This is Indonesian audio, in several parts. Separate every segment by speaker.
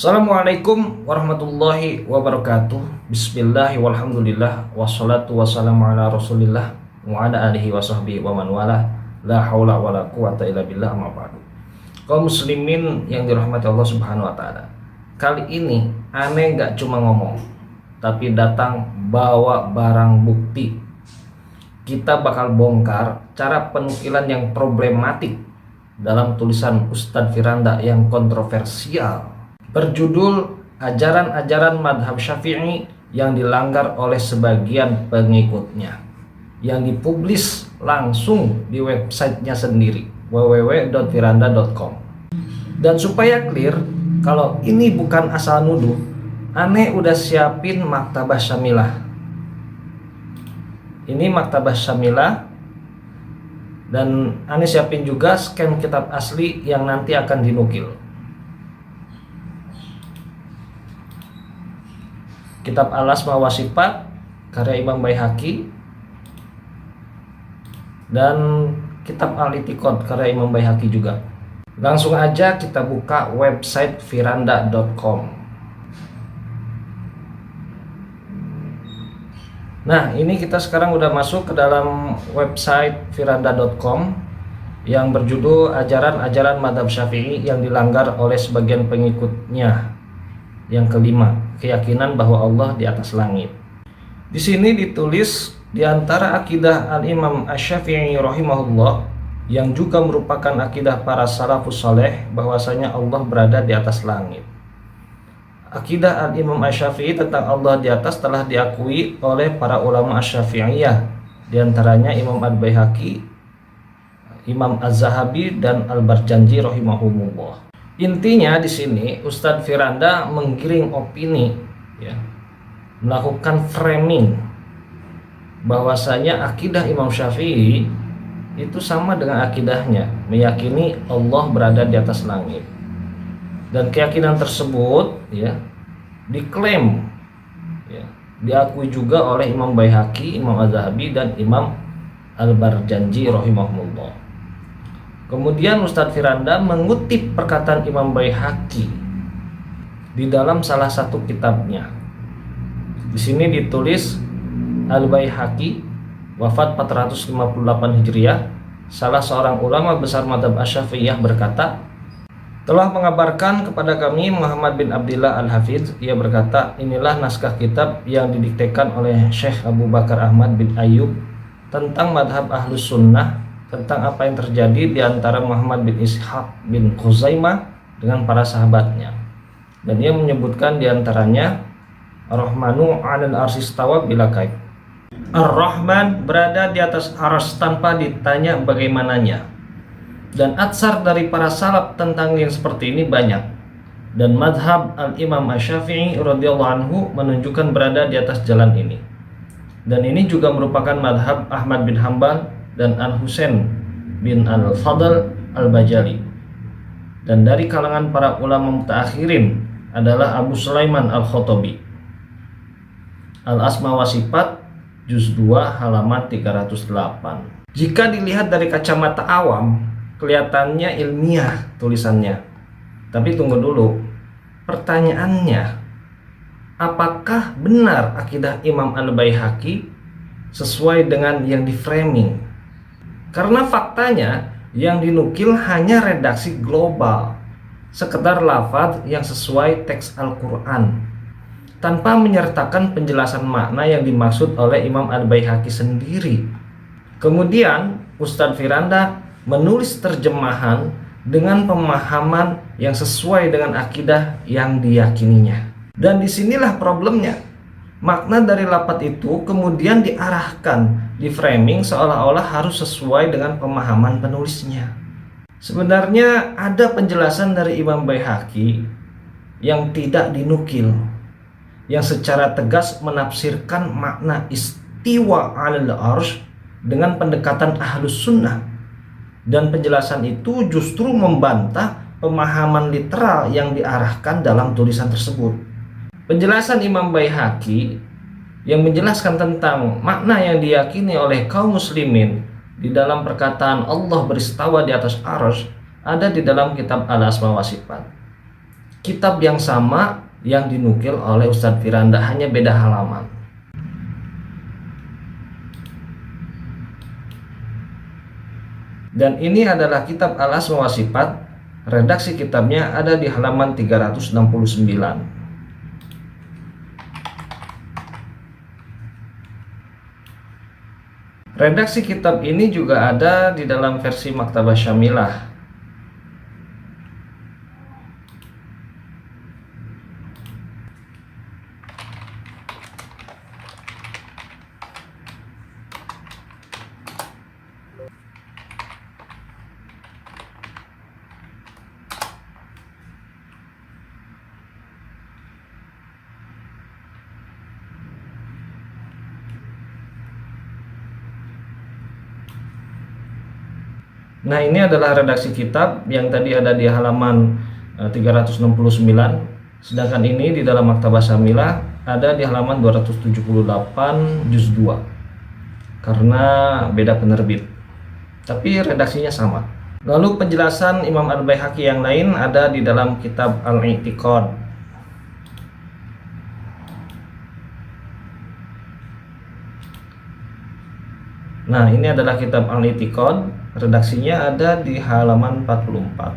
Speaker 1: Assalamualaikum warahmatullahi wabarakatuh. Bismillah walhamdulillah wassalatu wassalamu ala rasulillah wa ala alihi wa sahbihi wa man wala. La haula wala quwata illa billah, amma ba'du. Kaum muslimin yang dirahmati Allah Subhanahu wa taala. Kali ini aneh gak cuma ngomong, tapi datang bawa barang bukti. Kita bakal bongkar cara penukilan yang problematik dalam tulisan Ustadz Firanda yang kontroversial berjudul Ajaran-ajaran Madhab Syafi'i yang dilanggar oleh sebagian pengikutnya, yang dipublis langsung di websitenya sendiri, www.firanda.com. Dan supaya clear kalau ini bukan asal nuduh, aneh udah siapin maktabah syamilah. Ini maktabah syamilah, dan aneh siapin juga scan kitab asli yang nanti akan dinukil. Kitab Al-Asma wa Sifat karya Imam Baihaqi, dan kitab Al-I'tiqad karya Imam Baihaqi juga. Langsung aja kita buka website firanda.com. Nah, ini kita sekarang udah masuk ke dalam website firanda.com yang berjudul Ajaran-ajaran Madhab Syafi'i yang dilanggar oleh sebagian pengikutnya. Yang kelima, keyakinan bahwa Allah di atas langit. Di sini ditulis di antara akidah Al-Imam Asy-Syafi'i rahimahullah yang juga merupakan akidah para salafus saleh bahwasanya Allah berada di atas langit. Akidah Al-Imam Asy-Syafi'i tentang Allah di atas telah diakui oleh para ulama Asy-Syafi'iyah, di antaranya Imam Al-Baihaqi, Imam Az-Zahabi, dan Al-Barjanji rahimahumullah. Intinya di sini Ustadz Firanda menggiring opini, ya, melakukan framing bahwasanya akidah Imam Syafi'i itu sama dengan akidahnya, meyakini Allah berada di atas langit. Dan keyakinan tersebut, ya, diklaim, ya, diakui juga oleh Imam Baihaqi, Imam Az-Zahabi, dan Imam Al-Barjanji rahimahumullah. Kemudian Ustadz Firanda mengutip perkataan Imam Baihaqi di dalam salah satu kitabnya. Di sini ditulis Al-Baihaqi wafat 458 Hijriah, salah seorang ulama besar madhab Asy-Syafi'iyah, berkata, telah mengabarkan kepada kami Muhammad bin Abdillah Al-Hafidz. Ia berkata, inilah naskah kitab yang didiktekan oleh Syekh Abu Bakar Ahmad bin Ayyub tentang madhab Ahlus Sunnah, tentang apa yang terjadi di antara Muhammad bin Ishaq bin Khuzaimah dengan para sahabatnya. Dan ia menyebutkan di antaranya Ar-Rahmanu 'alal arsy istawa bila kaif. Ar-Rahman berada di atas arsy tanpa ditanya bagaimananya. Dan atsar dari para salaf tentang yang seperti ini banyak. Dan madhab Al-Imam Asy-Syafi'i radhiyallahu anhu menunjukkan berada di atas jalan ini. Dan ini juga merupakan madhab Ahmad bin Hambal dan Al-Husain bin Al-Fadl Al-Bajali. Dan dari kalangan para ulama mutaakhirin adalah Abu Sulaiman Al-Khattabi. Al-Asma wa Sifat juz 2 halaman 308. Jika dilihat dari kacamata awam, kelihatannya ilmiah tulisannya. Tapi tunggu dulu. Pertanyaannya, apakah benar akidah Imam Al-Baihaqi sesuai dengan yang di-framing? Karena faktanya yang dinukil hanya redaksi global, sekedar lafaz yang sesuai teks Al-Quran, tanpa menyertakan penjelasan makna yang dimaksud oleh Imam Al-Baihaqi sendiri. Kemudian Ustadz Firanda menulis terjemahan dengan pemahaman yang sesuai dengan akidah yang diyakininya. Dan disinilah problemnya. Makna dari lafaz itu kemudian diarahkan, di framing seolah-olah harus sesuai dengan pemahaman penulisnya. Sebenarnya ada penjelasan dari Imam Baihaqi yang tidak dinukil, yang secara tegas menafsirkan makna istiwa 'alal arsy dengan pendekatan Ahlus Sunnah. Dan penjelasan itu justru membantah pemahaman literal yang diarahkan dalam tulisan tersebut. Penjelasan Imam Baihaqi yang menjelaskan tentang makna yang diyakini oleh kaum muslimin di dalam perkataan Allah beristawa di atas arsy ada di dalam kitab Al-Asma wa Sifat. kitab yang sama yang dinukil oleh Ustadz Firanda, hanya beda halaman. Dan ini adalah kitab Al-Asma wa Sifat. Redaksi kitabnya ada di halaman 369. Redaksi kitab ini juga ada di dalam versi Maktabah Syamilah. Nah, ini adalah redaksi kitab yang tadi ada di halaman 369, sedangkan ini di dalam Maktabah Syamilah ada di halaman 278 juz 2, karena beda penerbit, tapi redaksinya sama. Lalu penjelasan Imam Al-Baihaqi yang lain ada di dalam kitab Al-I'tiqad. Nah, ini adalah kitab Al-I'tiqad. Redaksinya ada di halaman 44.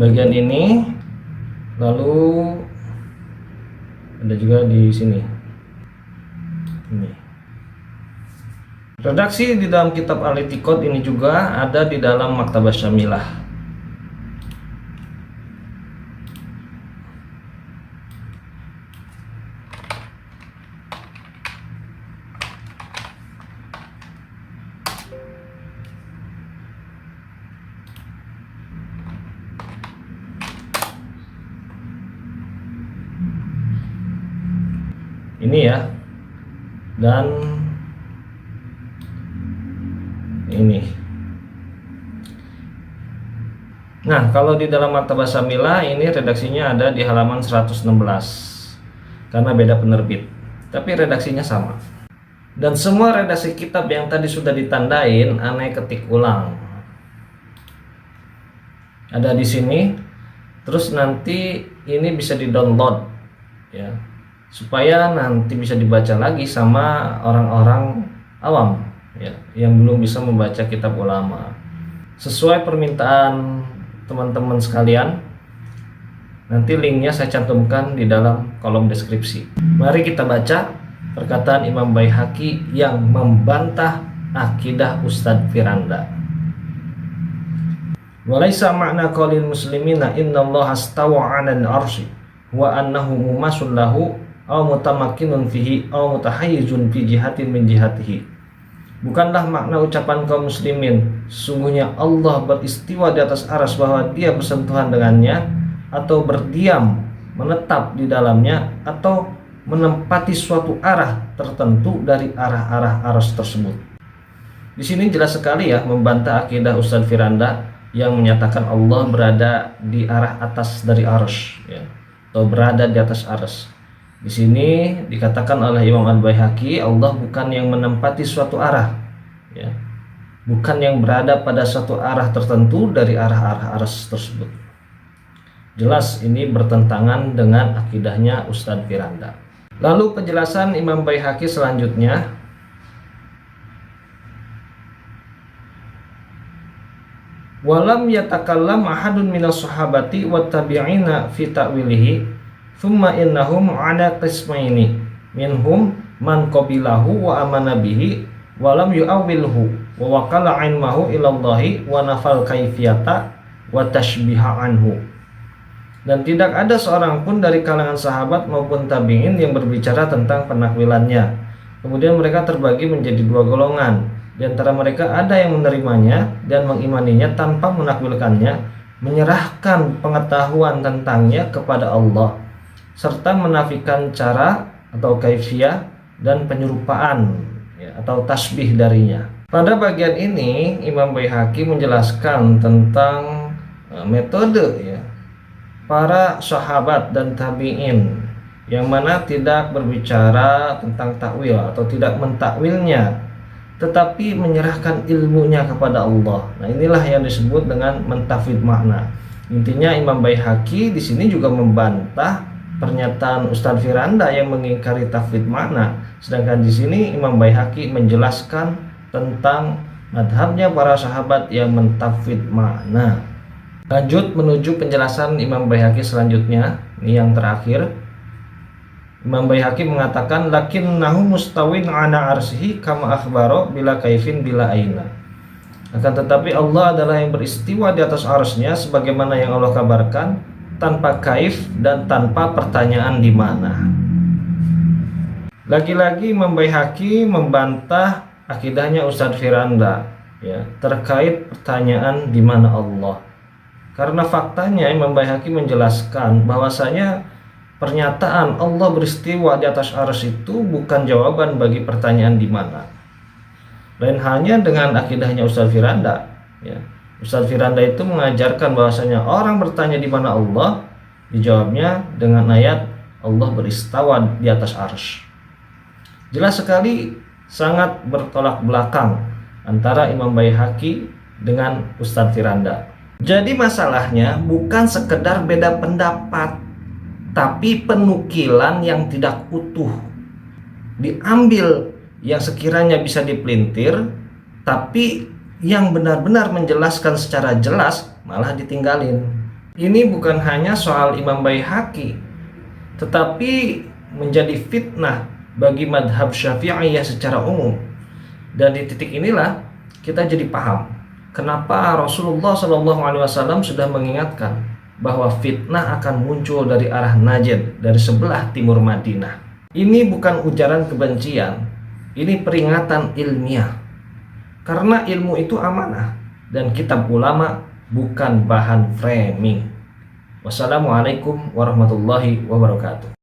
Speaker 1: Bagian ini, lalu ada juga di sini. Ini. Redaksi di dalam kitab Al-I'tiqad ini juga ada di dalam Maktabah Syamilah. Ini ya. Dan ini. Nah, kalau di dalam Maktabah Syamilah ini redaksinya ada di halaman 116 karena beda penerbit, tapi redaksinya sama. Dan semua redaksi kitab yang tadi sudah ditandain, aneh ketik ulang. Ada di sini. Terus nanti ini bisa di-download ya, supaya nanti bisa dibaca lagi sama orang-orang awam ya, yang belum bisa membaca kitab ulama. Sesuai permintaan teman-teman sekalian, nanti linknya saya cantumkan di dalam kolom deskripsi. Mari kita baca perkataan Imam Baihaqi yang membantah akidah Ustadz Firanda. Walaisa ma'na qaulil muslimina innallaha astawa 'alal arsy wa annahu mumasul lahu aw mutamakkinun fihi aw mutahayyizun fi jihatin min jihatihi. Bukanlah makna ucapan kaum muslimin sungguhnya Allah beristiwa di atas aras bahwa dia bersentuhan dengannya, atau berdiam menetap di dalamnya, atau menempati suatu arah tertentu dari arah-arah aras tersebut. Di sini jelas sekali ya membantah akidah Ustadz Firanda yang menyatakan Allah berada di arah atas dari aras ya, atau berada di atas aras. Di sini dikatakan oleh Imam Al-Baihaqi, Allah bukan yang menempati suatu arah ya, bukan yang berada pada suatu arah tertentu dari arah-arah aras tersebut. Jelas ini bertentangan dengan akidahnya Ustadz Firanda. Lalu penjelasan Imam Baihaqi selanjutnya, walam yatakallam ahadun minas sahabati wat tabi'ina fi ta'wilihi thumma innahum ala qismaini minhum man qabilahu wa amana bihi wa lam yu'awwilhu wa waqala ilmahu ilallahi wa nafal kaifiyata wa tashbiha anhu. Dan tidak ada seorang pun dari kalangan sahabat maupun tabi'in yang berbicara tentang penakwilannya. Kemudian mereka terbagi menjadi dua golongan. Di antara mereka ada yang menerimanya dan mengimaninya tanpa menakwilkannya, menyerahkan pengetahuan tentangnya kepada Allah, serta menafikan cara atau kaifiyah dan penyerupaan ya, atau tasbih darinya. Pada bagian ini Imam Baihaqi menjelaskan tentang metode ya para sahabat dan tabi'in yang mana tidak berbicara tentang takwil atau tidak mentakwilnya, tetapi menyerahkan ilmunya kepada Allah. Nah, inilah yang disebut dengan mentafwid makna. Intinya Imam Baihaqi di sini juga membantah pernyataan Ustadz Firanda yang mengingkari tafwid makna. Sedangkan di sini Imam Baihaqi menjelaskan tentang madhabnya para sahabat yang mentafwid makna. Lanjut menuju penjelasan Imam Baihaqi selanjutnya. Ini yang terakhir. Imam Baihaqi mengatakan lakinnahu mustawin ala arsihi kama akhbaro bila kaifin bila aina. Akan tetapi Allah adalah yang beristiwa di atas arsy-Nya sebagaimana yang Allah kabarkan, tanpa kaif dan tanpa pertanyaan di mana. Lagi-lagi Imam Baihaqi membantah akidahnya Ustadz Firanda ya terkait pertanyaan di mana Allah. Karena faktanya Imam Baihaqi menjelaskan bahwasanya pernyataan Allah beristiwa di atas arsy itu bukan jawaban bagi pertanyaan di mana. Lain halnya dengan akidahnya Ustadz Firanda ya. Ustadz Firanda itu mengajarkan bahwasanya orang bertanya di mana Allah, dijawabnya dengan ayat Allah beristawa di atas arsy. Jelas sekali sangat bertolak belakang antara Imam Baihaqi dengan Ustadz Firanda. Jadi masalahnya bukan sekedar beda pendapat, tapi penukilan yang tidak utuh. Diambil yang sekiranya bisa dipelintir, tapi yang benar-benar menjelaskan secara jelas malah ditinggalin. Ini bukan hanya soal Imam Baihaqi, tetapi menjadi fitnah bagi madhab Syafi'iyah secara umum. Dan di titik inilah kita jadi paham kenapa Rasulullah SAW sudah mengingatkan bahwa fitnah akan muncul dari arah Najd, dari sebelah timur Madinah. Ini bukan ujaran kebencian, ini peringatan ilmiah. Karena ilmu itu amanah dan kitab ulama bukan bahan framing. Wassalamualaikum warahmatullahi wabarakatuh.